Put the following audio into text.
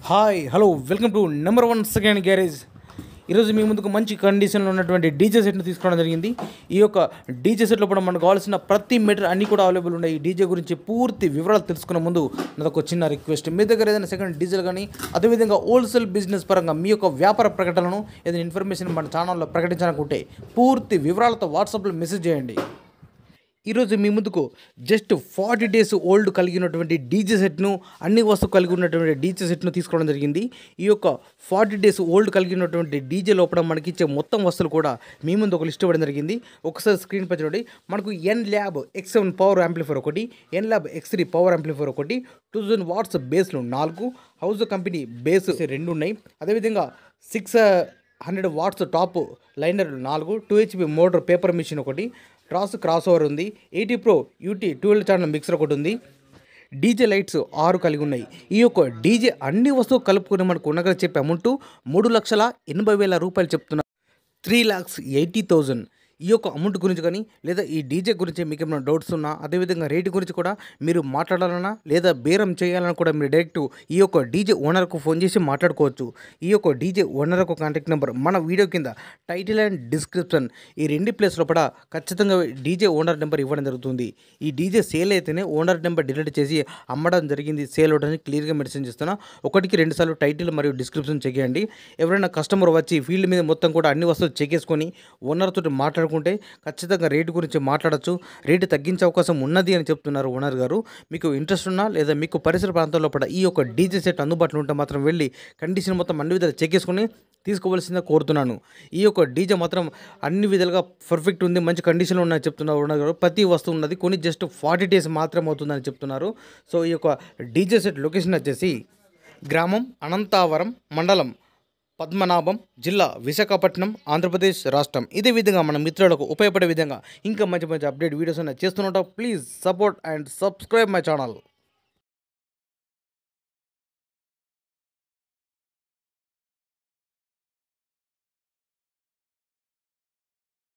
Hi hello welcome to number 1 second garage. ఈరోజు మీ ముందుకు మంచి కండిషన్లో ఉన్నటువంటి డీజే సెట్ను తీసుకోవడం జరిగింది. ఈ యొక్క డీజే సెట్లో కూడా మనకు కావాల్సిన ప్రతి మీటర్ అన్నీ కూడా అవైలబుల్ ఉన్నాయి. ఈ డీజే గురించి పూర్తి వివరాలు తెలుసుకునే ముందు నాదొక చిన్న రిక్వెస్ట్, మీ దగ్గర ఏదైనా సెకండ్ డీజేలు కానీ అదేవిధంగా హోల్సేల్ బిజినెస్ పరంగా మీ యొక్క వ్యాపార ప్రకటనలను ఏదైనా ఇన్ఫర్మేషన్ మన ఛానల్లో ప్రకటించాలనుకుంటే పూర్తి వివరాలతో వాట్సాప్లో మెసేజ్ చేయండి. ఈరోజు మీ ముందుకు జస్ట్ 40 డేస్ ఓల్డ్ కలిగినటువంటి డీజే సెట్ను, అన్ని వస్తువు కలిగి ఉన్నటువంటి డీజే సెట్ను తీసుకోవడం జరిగింది. ఈ యొక్క 40 డేస్ ఓల్డ్ కలిగినటువంటి డీజే లోపల మనకి ఇచ్చే మొత్తం వస్తువులు కూడా మీ ముందు ఒక లిస్ట్ ఇవ్వడం జరిగింది. ఒకసారి స్క్రీన్ పై చూడండి. మనకు ఎన్ ల్యాబ్ X7 పవర్ యాంప్లిఫైర్ ఒకటి, ఎన్ ల్యాబ్ X3 పవర్ యాంప్లిఫైర్ ఒకటి, 2000 వాట్స్ బేస్లు 4, హౌస్ కంపెనీ బేస్ 2 ఉన్నాయి. అదేవిధంగా 600 watts top liner 4, 2 HP motor paper machine ఒకటి, ట్రాస్ క్రాస్ ఓవర్ ఉంది, 80 Pro UT 12 ఛానల్ మిక్సర్ ఒకటి ఉంది. డీజే లైట్స్ 6 కలిగి ఉన్నాయి. ఈ యొక్క డీజే అన్ని వస్తువులు కలుపుకొని మనకు ఉన్నగా చెప్పే అమౌంట్ 3,80,000 రూపాయలు చెప్తున్నారు. 3,80,000. ఈ యొక్క అమౌంట్ గురించి కానీ లేదా ఈ డీజే గురించి మీకు ఏమైనా డౌట్స్ ఉన్నా, అదేవిధంగా రేటు గురించి కూడా మీరు మాట్లాడాలన్నా లేదా బేరం చేయాలన్నా కూడా మీరు డైరెక్ట్ ఈ యొక్క డీజే ఓనర్కు ఫోన్ చేసి మాట్లాడుకోవచ్చు. ఈ యొక్క డీజే ఓనర్ యొక్క కాంటాక్ట్ నెంబర్ మన వీడియో కింద టైటిల్ అండ్ డిస్క్రిప్షన్ ఈ 2 ప్లేస్లో కూడా ఖచ్చితంగా డీజే ఓనర్ నెంబర్ ఇవ్వడం జరుగుతుంది. ఈ డీజే సేల్ అయితేనే ఓనర్ నెంబర్ డిలీట్ చేసి అమ్మడం జరిగింది, సేల్ అవడానికి క్లియర్గా మెన్షన్ చేస్తున్నా. 1కి 2 సార్లు టైటిల్ మరియు డిస్క్రిప్షన్ చెక్ చేయండి. ఎవరైనా కస్టమర్ వచ్చి ఫీల్డ్ మీద మొత్తం కూడా అన్ని వస్తువులు చెక్ చేసుకొని ఓనర్ తోటి మాట్లాడుకుంటే ఖచ్చితంగా రేటు గురించి మాట్లాడచ్చు, రేటు తగ్గించే అవకాశం ఉన్నది అని చెప్తున్నారు ఓనర్ గారు. మీకు ఇంట్రెస్ట్ ఉన్నా లేదా మీకు పరిసర ప్రాంతాల్లో పడ ఈ యొక్క డీజే సెట్ అందుబాటులో ఉంటే మాత్రం వెళ్ళి కండిషన్ మొత్తం అన్ని విధాలు చెక్ చేసుకుని తీసుకోవాల్సిందిగా కోరుతున్నాను. ఈ యొక్క డీజే మాత్రం అన్ని విధాలుగా పర్ఫెక్ట్ ఉంది, మంచి కండిషన్లో ఉన్నాయని చెప్తున్నారు ఓనర్ గారు. ప్రతి వస్తువు ఉన్నది, కొన్ని జస్ట్ 40 డేస్ మాత్రం అవుతుందని చెప్తున్నారు. సో ఈ యొక్క డీజే సెట్ లొకేషన్ వచ్చేసి గ్రామం అనంతావరం, మండలం పద్మనాభం, జిల్లా విశాఖపట్నం, ఆంధ్రప్రదేశ్ రాష్ట్రం. ఇదే విధంగా మన మిత్రులకు ఉపయోగపడే విధంగా ఇంకా మంచి మంచి అప్డేట్ వీడియోస్ చేస్తున్నట్టు please support and subscribe my channel.